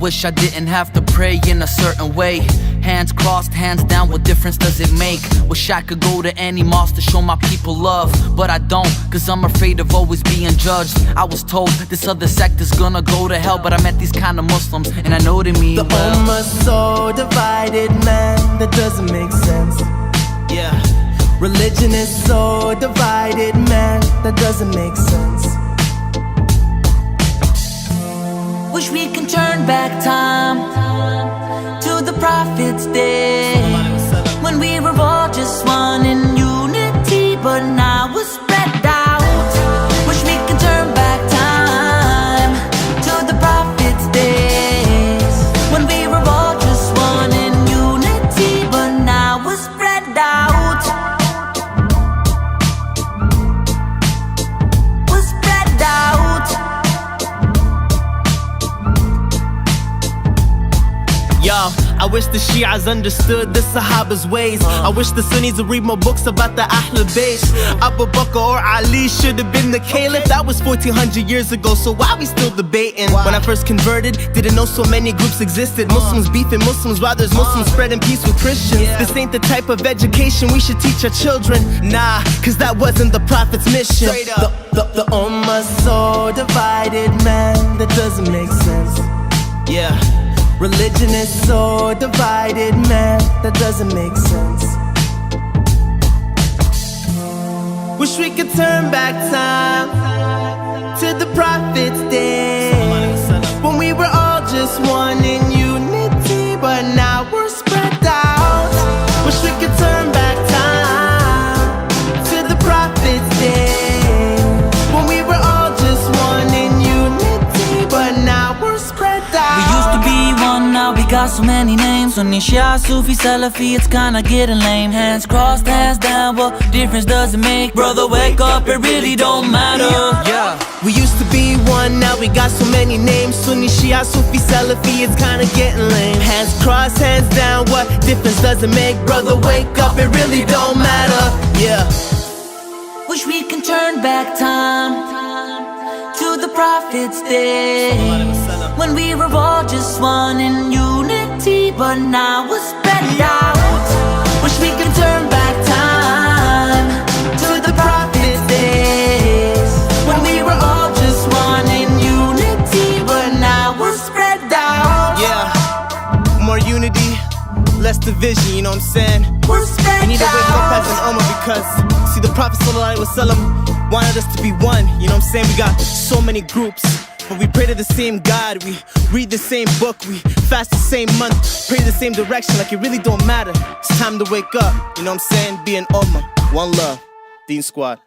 wish I didn't have to pray in a certain way. Hands crossed, hands down, what difference does it make? Wish I could go to any mosque to show my people love, but I don't, cause I'm afraid of always being judged. I was told this other sect is gonna go to hell, but I met these kind of Muslims, and I know they mean the well. Ummah's so divided, man, that doesn't make sense. Yeah. Religion is so divided, man, that doesn't make sense. Wish we can turn back time to the Prophet's day, when we were all just one in unity, but now we're spread out. Wish we can turn back time to the Prophet's days, when we were all just one in unity, but now we're spread out. We're spread out. Yo, I wish the Shi'as understood the Sahaba's ways. I wish the Sunnis would read more books about the Ahlul Bayt. Abu Bakr or Ali should have been the caliph. That was 1400 years ago, so why we still debating? When I first converted, didn't know so many groups existed. Muslims beefing Muslims while there's Muslims spreading peace with Christians. This ain't the type of education we should teach our children. Nah, cause that wasn't the Prophet's mission. The Ummah's so divided, man, that doesn't make sense. Yeah. Religion is so divided, man, that doesn't make sense. Wish we could turn back time to the Prophet's day, when we were all just one in unity, but now we're spread out. Wish we could turn back time to the Prophet's day, when we were all just one in unity, but now we're spread out. We used to be one, now we got so many names. Sunni, Shia, Sufi, Salafi, it's kinda getting lame. Hands crossed, hands down, what difference does it make? Brother, wake up, it really don't matter. Yeah, we used to be one, now we got so many names. Sunni, Shia, Sufi, Salafi, it's kinda getting lame. Hands crossed, hands down, what difference does it make? Brother, wake up, it really don't matter. Yeah. Wish we can turn back time to the Prophet's day, when we were all just one in unity, but now we're spread out. Wish we could turn back time to the Prophet's days, when we were all just one in unity, but now we're spread out. Yeah, more unity, less division, you know what I'm saying? We're spread out. We need to wake up as an ummah, because see, the Prophet ﷺ wanted us to be one, you know what I'm saying? We got so many groups, but we pray to the same God, we read the same book, we fast the same month, pray the same direction, like it really don't matter. It's time to wake up, you know what I'm saying? Be an ummah, one love, Deen Squad.